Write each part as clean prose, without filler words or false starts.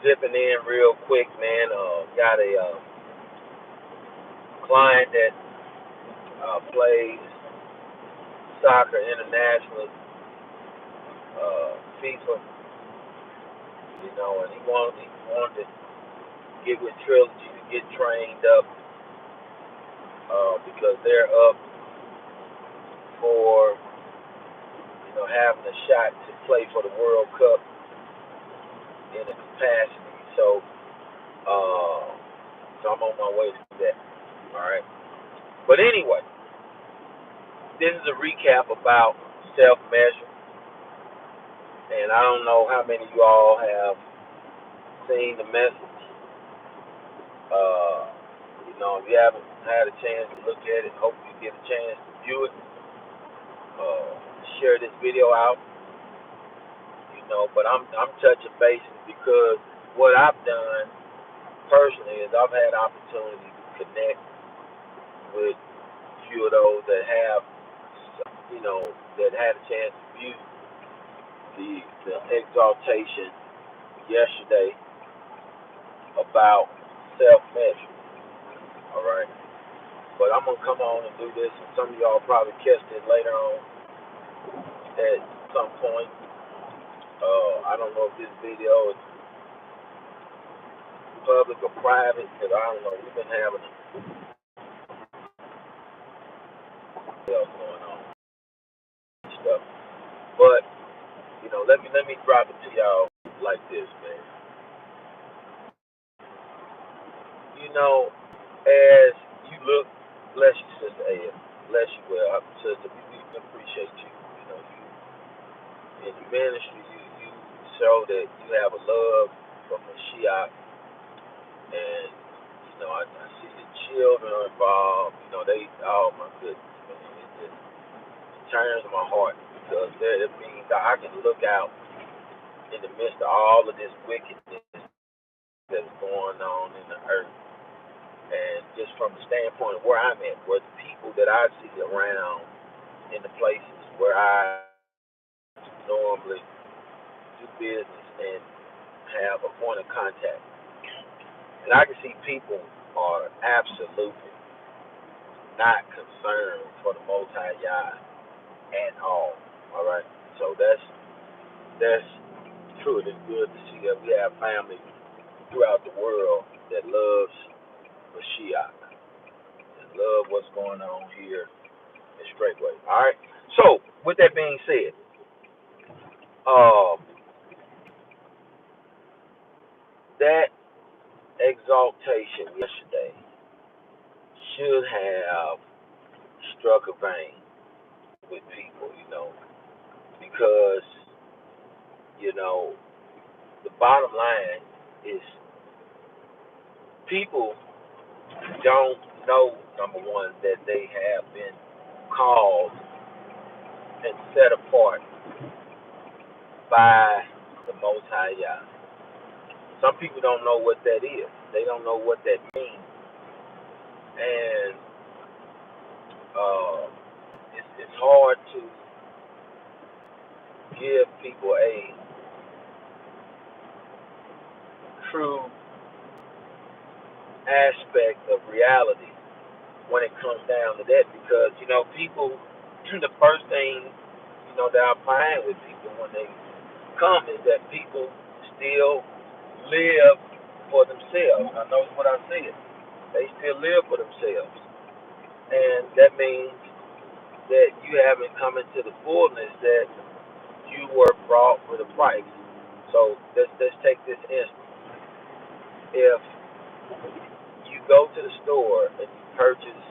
Zipping in real quick, man. Got a client that plays soccer internationally, FIFA, and he wanted to get with Trilogy to get trained up because they're up for having a shot to play for the World Cup in a capacity. Uh, so I'm on my way to that. All right. But anyway, this is a recap about self-measure, and I don't know how many of you all have seen the message. Uh, if you haven't had a chance to look at it, hope you get a chance to view it. Share this video out, But I'm touching bases because what I've done personally is I've had opportunity to connect with a few of those that have, that had a chance to view the exhortation yesterday about self-measure. All right. But I'm gonna come on and do this, and some of y'all probably catch it later on at some point. I don't know if this video is public or private, because I don't know. We've been having else going on and stuff. But let me drop it to y'all like this, man. As you look, bless you, Sister A. Bless you, well, Sister. We appreciate you. In the ministry, you show that you have a love for Mashiach, and I see the children are involved. Oh my goodness, man, it turns my heart because it means that I can look out in the midst of all of this wickedness that's going on in the earth, and just from the standpoint of where I'm at, where the people that I see around in the places where I normally do business and have a point of contact. And I can see people are absolutely not concerned for the Most High Yah at all. All right. So that's true. It's good to see that we have family throughout the world that loves Mashiach and love what's going on here in Straightway. All right. So with that being said, that exaltation yesterday should have struck a vein with people, because, the bottom line is people don't know, number one, that they have been called and set apart by the Most High Yah. Some people don't know what that is. They don't know what that means. And it's hard to give people a true aspect of reality when it comes down to that, because people, the first thing that I find with people when they come is that people still live for themselves. I know what I said. They still live for themselves, and that means that you haven't come into the fullness that you were brought with a price. So let's take this instance. If you go to the store and you purchase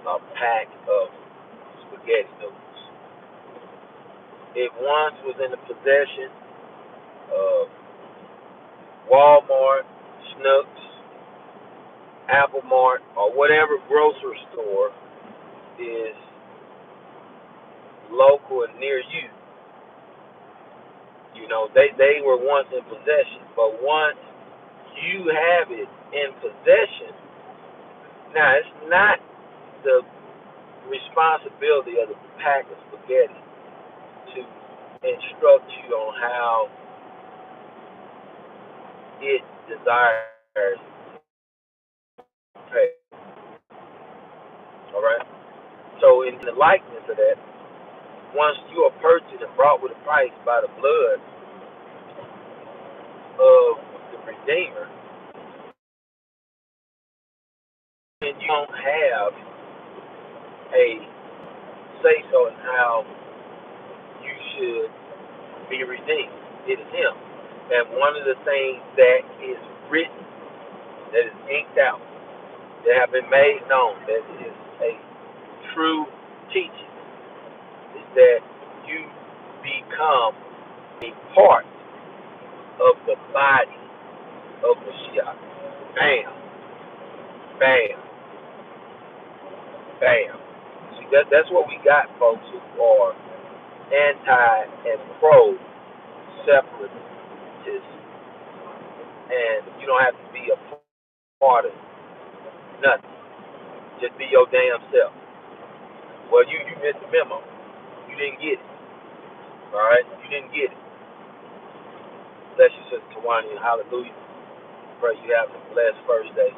a pack of spaghetti noodles, it once was in the possession of Walmart, Schnucks, Apple Mart, or whatever grocery store is local and near you. They were once in possession, but once you have it in possession, now it's not the responsibility of the pack of spaghetti to instruct you on how it desires to pay. All right. So in the likeness of that, once you are purchased and brought with a price by the blood of the Redeemer, then you don't have a say so in how you should be redeemed. It is Him. And one of the things that is written, that is inked out, that have been made known, that is a true teaching, is that you become a part of the body of Mashiach. Bam, bam, bam. See, that's what we got, folks, who are anti and pro separatists, and you don't have to be a part of nothing. Just be your damn self. Well, you missed the memo. You didn't get it. All right, you didn't get it. Bless you, Sister Tawani, and hallelujah. Pray you have a blessed first day.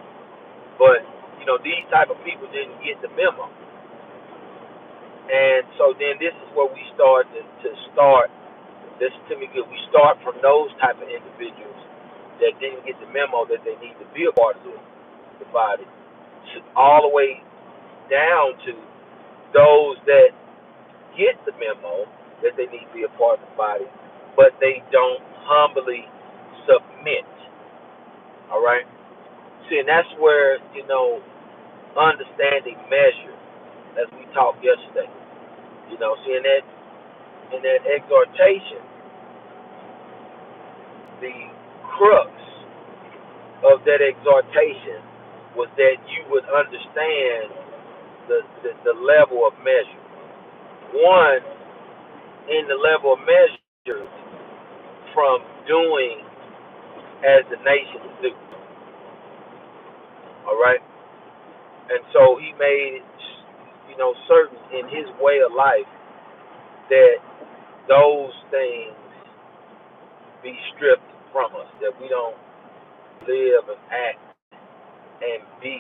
But these type of people didn't get the memo, and so then this is where we start to start. Listen to me good. We start from those type of individuals that didn't get the memo that they need to be a part of the body, all the way down to those that get the memo that they need to be a part of the body, but they don't humbly submit. All right. See, and that's where understanding measure, as we talked yesterday. See, in that exhortation, the crux of that exhortation was that you would understand the level of measure. One, in the level of measure from doing as the nations do. All right? And so he made, certain in his way of life that those things be stripped from us, that we don't live and act and be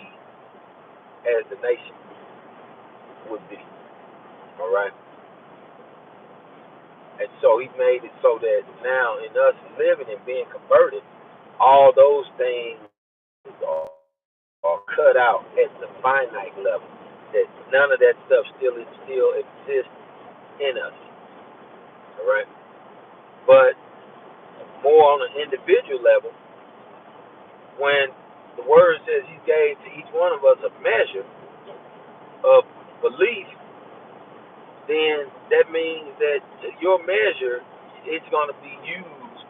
as the nation would be. All right? And so he made it so that now in us living and being converted, all those things are cut out at the finite level. That none of that stuff still exists in us. All right? But more on an individual level, when the word says he gave to each one of us a measure of belief, then that means that your measure is going to be used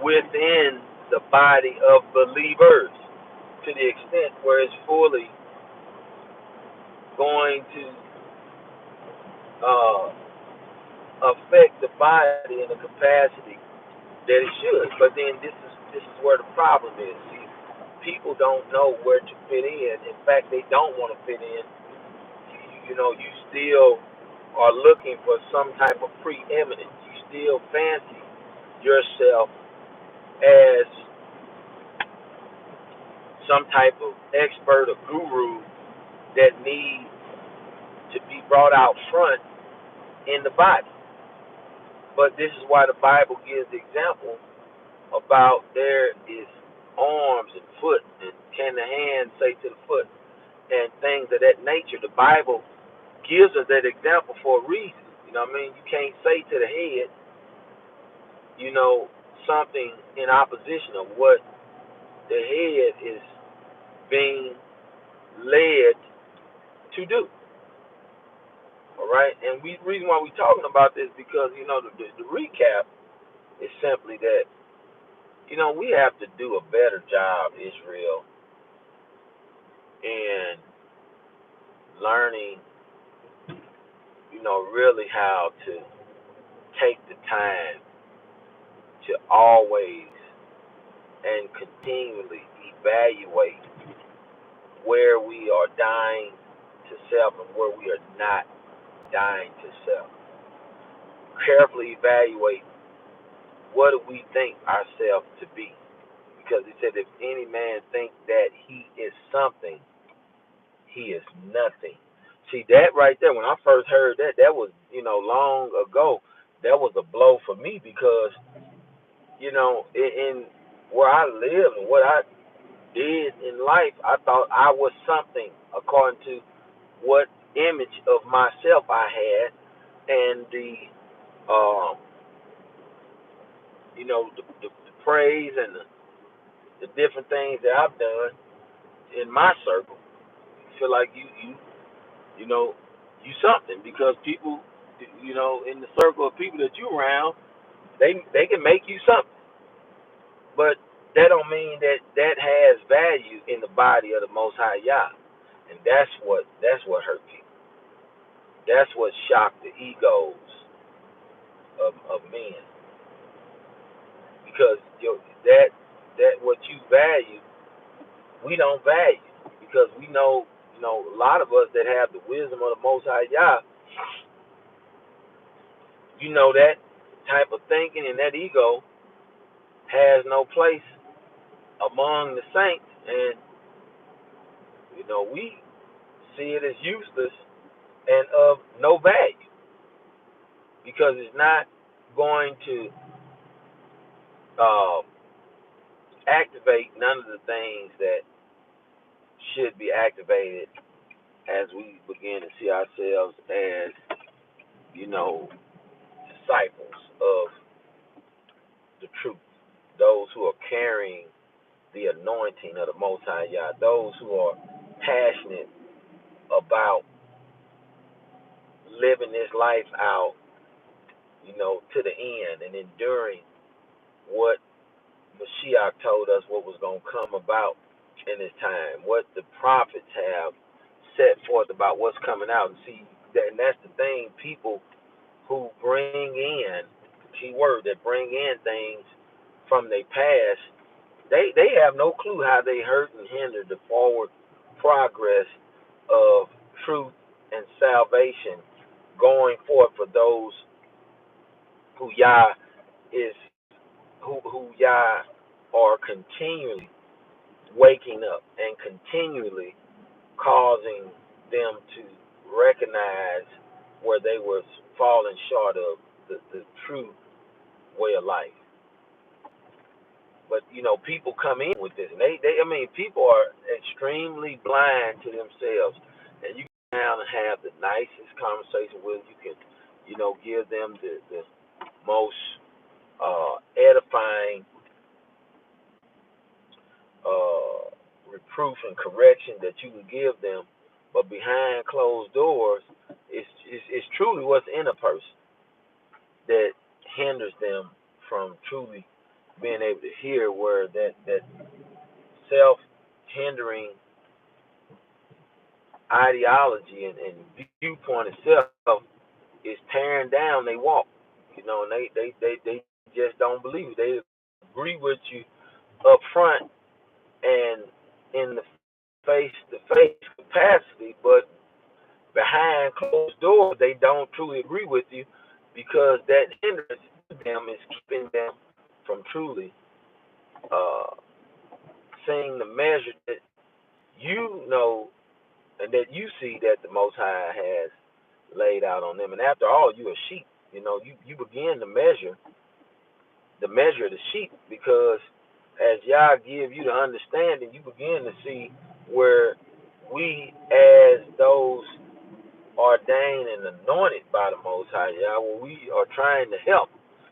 within the body of believers to the extent where it's fully going to affect the body in the capacity that it should. But then this is where the problem is. See, people don't know where to fit in. In fact, they don't want to fit in. You still are looking for some type of preeminence. You still fancy yourself as some type of expert or guru that needs to be brought out front in the body. But this is why the Bible gives the example about there is arms and foot, and can the hand say to the foot, and things of that nature. The Bible gives us that example for a reason. You know what I mean? You can't say to the head, something in opposition of what the head is being led to do. All right? And the reason why we're talking about this because, the recap is simply that, we have to do a better job, Israel, in learning, really how to take the time to always and continually evaluate where we are dying to self and where we are not dying to self. Carefully evaluate what do we think ourselves to be. because he said, if any man think that he is something, he is nothing. See, that right there, when I first heard that, that was, long ago, that was a blow for me because, in where I live and what I did in life, I thought I was something according to what image of myself I had and um, the praise and the different things that I've done in my circle. You feel like you know, you something because people, in the circle of people that you around, they can make you something, but that don't mean that that has value in the body of the Most High Yah, and that's what hurt people. That's what shocked the egos of men because that what you value, we don't value because we know, a lot of us that have the wisdom of the Most High Yah, that type of thinking and that ego has no place among the saints, and we see it as useless and of no value because it's not going to uh, activate none of the things that should be activated as we begin to see ourselves as disciples of the truth, those who are carrying the anointing of the Most High Yah, those who are passionate about living this life out, to the end and enduring what Mashiach told us what was going to come about in this time, what the prophets have set forth about what's coming out. And see, and that's the thing, people who bring in, key word, that bring in things from their past, they have no clue how they hurt and hinder the forward progress of truth and salvation going forth for those who Yah is who Yah are continually waking up and continually causing them to recognize where they were falling short of the true way of life. But people come in with this, and people are extremely blind to themselves, and you can down and have the nicest conversation with them. You can, give them the most edifying reproof and correction that you can give them, but behind closed doors, it's truly what's in a person that hinders them from truly being able to hear where that self-hindering ideology and viewpoint itself is tearing down they walk, and they just don't believe it. They agree with you up front and in the face-to-face capacity, but behind closed doors, they don't truly agree with you because that hindrance to them is keeping them from truly uh, seeing the measure that you know and that you see that the Most High has laid out on them. And after all, you're a sheep. You begin to measure the sheep because as Yah give you the understanding, you begin to see where we as those ordained and anointed by the Most High Yah, where we are trying to help.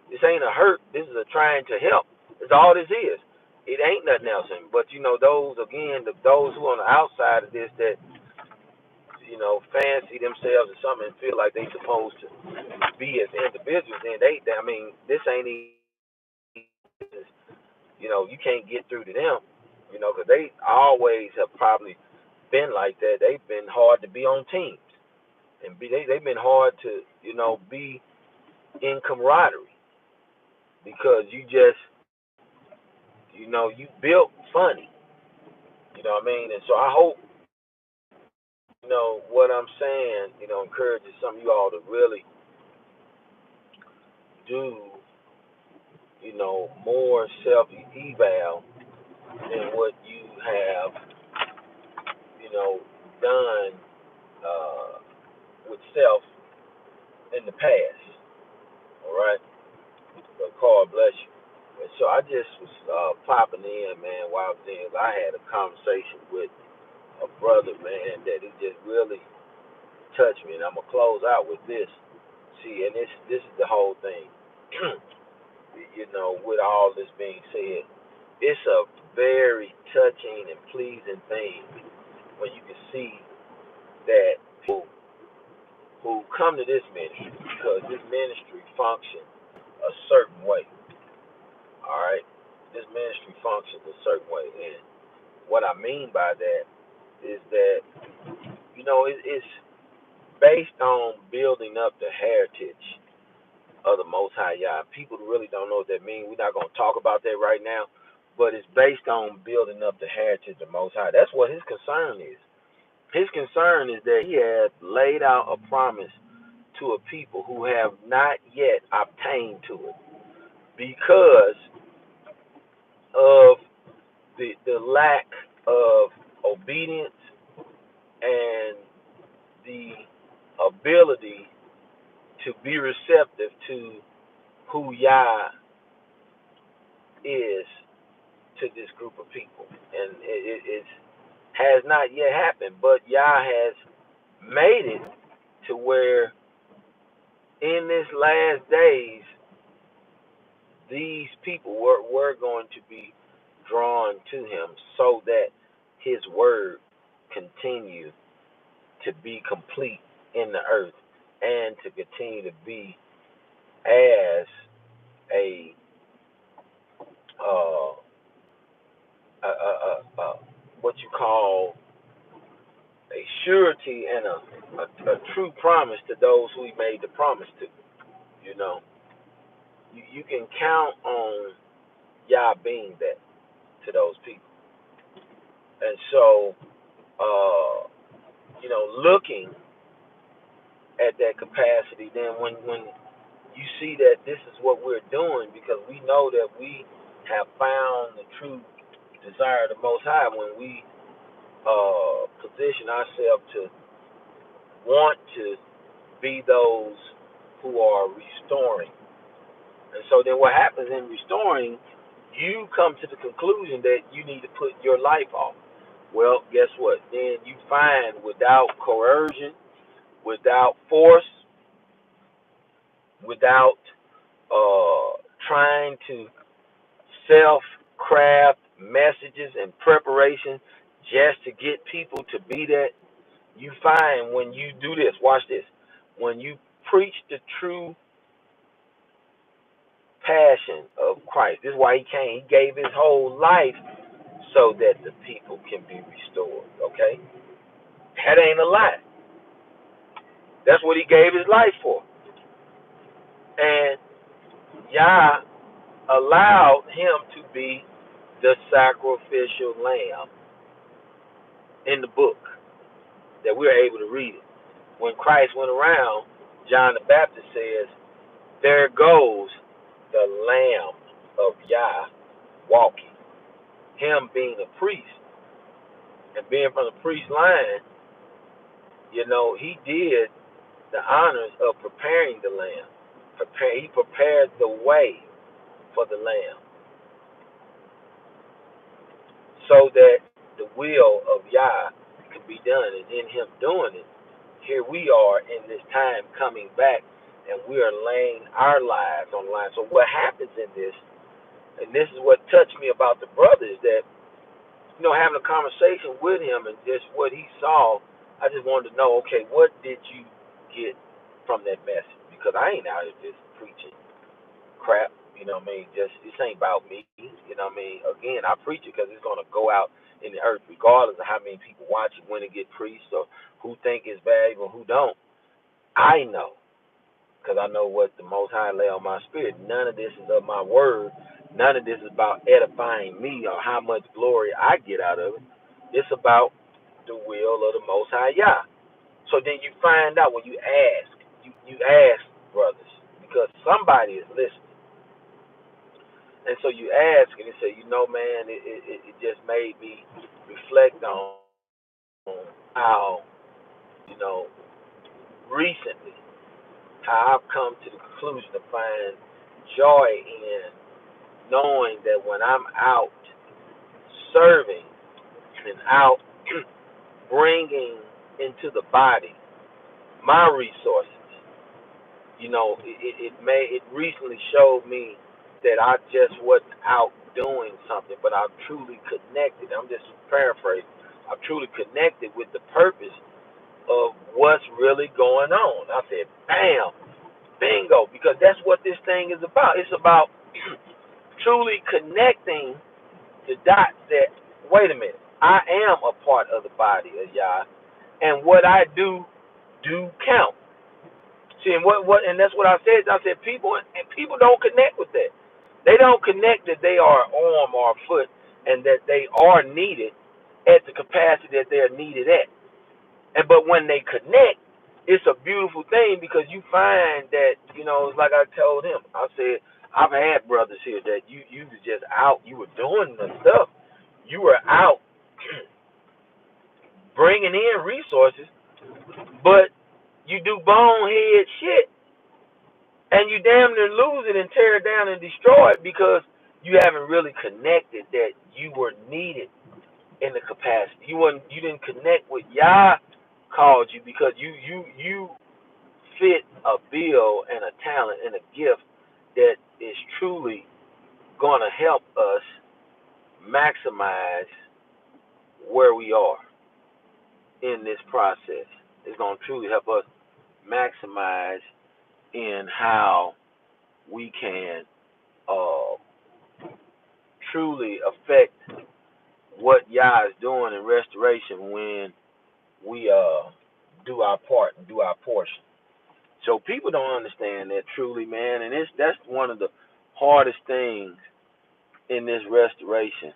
This ain't a hurt. This is a trying to help. That's all this is. It ain't nothing else. But those again, those who on the outside of this that fancy themselves or something and feel like they supposed to be as individuals, then this ain't even. You can't get through to them. Because they always have probably been like that. They've been hard to be on teams, and they've been hard to be in camaraderie because you just you built funny. What I mean? And so I hope what I'm saying encourages some of you all to really do more self eval than what you have, done with self in the past. All right, but God bless you. And so I just was popping in, man. While I was in, I had a conversation with a brother, man, that it just really touched me. And I'm gonna close out with this. See, and this is the whole thing. With all this being said, it's a very touching and pleasing thing when you can see that people who come to this ministry, because this ministry functions a certain way. All right, this ministry functions a certain way, and what I mean by that is that it's based on building up the heritage of the Most High Yah. People really don't know what that means. We're not going to talk about that right now, but it's based on building up the heritage of the Most High. That's what his concern is. His concern is that he has laid out a promise to a people who have not yet obtained to it because of the lack of obedience and the ability to be receptive to who Yah is to this group of people. And it has not yet happened, but Yah has made it to where in this last days, these people were going to be drawn to him so that his word continue to be complete in the earth and to continue to be as a uh, what you call a surety and a true promise to those who he made the promise to. You can count on Yah being that to those people. And so, looking at that capacity, then when you see that this is what we're doing, because we know that we have found the true desire of the Most High when we position ourselves to want to be those who are restoring. And so then what happens in restoring, you come to the conclusion that you need to put your life off. Well, guess what? Then you find without coercion, without force, without trying to self-craft messages and preparation just to get people to be that, you find when you do this, watch this, when you preach the true passion of Christ. This is why he came. He gave his whole life so that the people can be restored. Okay? That ain't a lie. That's what he gave his life for. And Yah allowed him to be the sacrificial lamb in the book that we're able to read it. When Christ went around, John the Baptist says, there goes the Lamb of Yah walking. Him being a priest and being from the priest line, he did the honors of preparing the lamb. He prepared the way for the lamb so that the will of Yah could be done. And in him doing it, here we are in this time coming back, and we are laying our lives on the line. So what happens in this, and this is what touched me about the brother, is that, having a conversation with him and just what he saw, I just wanted to know, okay, what did you get from that message? Because I ain't out here just preaching crap, just, this ain't about me, Again, I preach it because it's going to go out in the earth, regardless of how many people watch it, when it get preached, or who think it's valuable, who don't. I know, because I know what the Most High lay on my spirit. None of this is of my word. None of this is about edifying me or how much glory I get out of it. It's about the will of the Most High Yah. So then you find out when you ask brothers, because somebody is listening. And so you ask, and he said, man, it just made me reflect on how, you know, recently, how I've come to the conclusion to find joy in knowing that when I'm out serving and out bringing into the body my resources, it recently showed me that I just wasn't out doing something, but I'm truly connected. I'm just paraphrasing. I'm truly connected with the purpose of what's really going on. I said, bam, bingo, because that's what this thing is about. It's about truly connecting the dots that, wait a minute, I am a part of the body of Yah, and what I do count. See, and that's what I said. I said people don't connect with that. They don't connect that they are arm or foot and that they are needed at the capacity that they are needed at. But when they connect, it's a beautiful thing because you find that, it's like I told him. I said, I've had brothers here that you was just out, you were doing the stuff. You were out bringing in resources, but you do bonehead shit and you damn near lose it and tear it down and destroy it because you haven't really connected that you were needed in the capacity. You didn't connect with Yah called you because you fit a bill and a talent and a gift that is truly gonna help us maximize where we are in this process. It's gonna truly help us maximize in how we can uh, truly affect what Yah is doing in restoration when we do our part and do our portion. So people don't understand that truly, man, and that's one of the hardest things in this restoration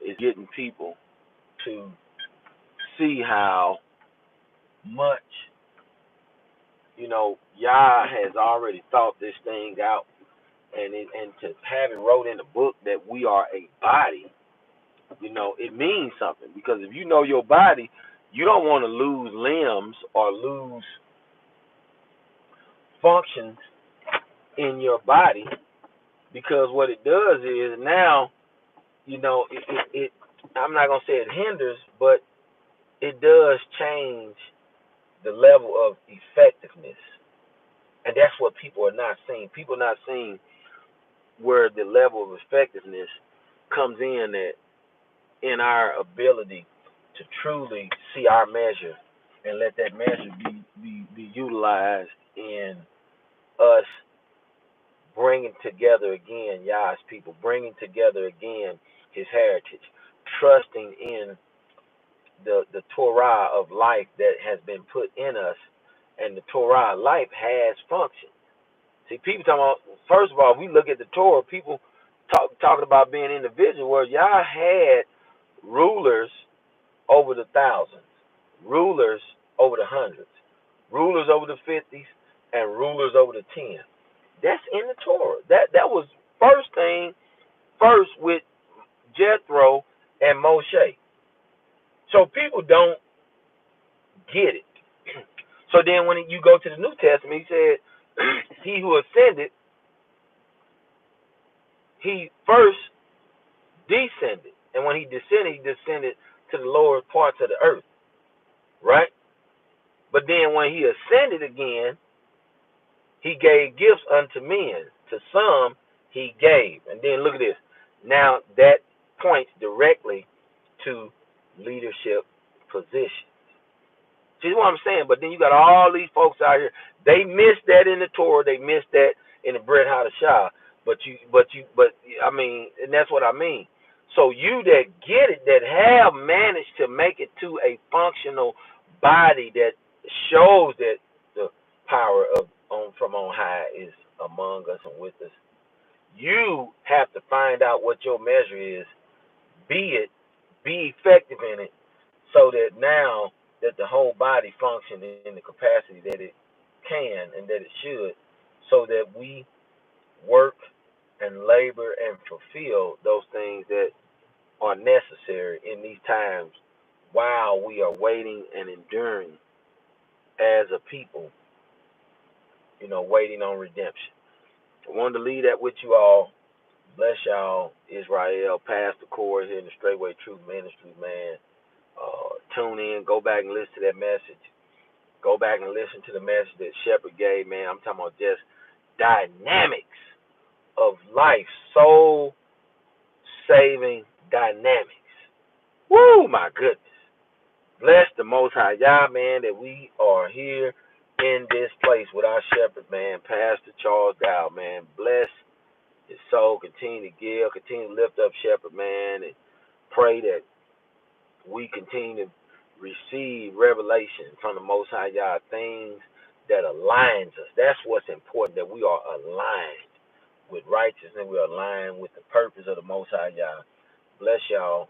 is getting people to see how much Yah has already thought this thing out, and to have it wrote in the book that we are a body. It means something because if you know your body, you don't want to lose limbs or lose functions in your body because what it does is now, it I'm not going to say it hinders, but it does change the level of effectiveness. And that's what people are not seeing. People are not seeing where the level of effectiveness comes in our ability to truly see our measure and let that measure be utilized in us bringing together again Yah's people, bringing together again his heritage, trusting in the Torah of life that has been put in us, and the Torah of life has function. See, people talking about, first of all, we look at the Torah, people talking about being individual, where Yah had rulers over the thousands, rulers over the hundreds, rulers over the 50s, and rulers over the 10. That's in the Torah. That was first with Jethro and Moshe. So people don't get it. So then when you go to the New Testament, he said, he who ascended, he first descended. And when he descended to the lower parts of the earth, right? But then when he ascended again, he gave gifts unto men. To some, he gave. And then look at this. Now, that points directly to leadership position. See what I'm saying? But then you got all these folks out here. They missed that in the Torah. They missed that in the Brit Hadashah. But I mean, and that's what I mean. So you that get it, that have managed to make it to a functional body that shows that the power of from on high is among us and with us. You have to find out what your measure is. Be effective in it, so that now that the whole body functions in the capacity that it can and that it should, so that we work and labor and fulfill those things that are necessary in these times while we are waiting and enduring as a people, waiting on redemption. I wanted to leave that with you all. Bless y'all, Israel, Pastor Corey here in the Straightway Truth Ministry, man. Tune in, go back and listen to that message. Go back and listen to the message that Shepherd gave, man. I'm talking about just dynamics of life, soul saving dynamics. Woo, my goodness. Bless the Most High Yah, man, that we are here in this place with our shepherd, man, Pastor Charles Dow, man. Bless his soul. Continue to give. Continue to lift up shepherd, man, and pray that we continue to receive revelation from the Most High Yah, things that aligns us. That's what's important, that we are aligned with righteousness. We are aligned with the purpose of the Most High Yah. Bless y'all.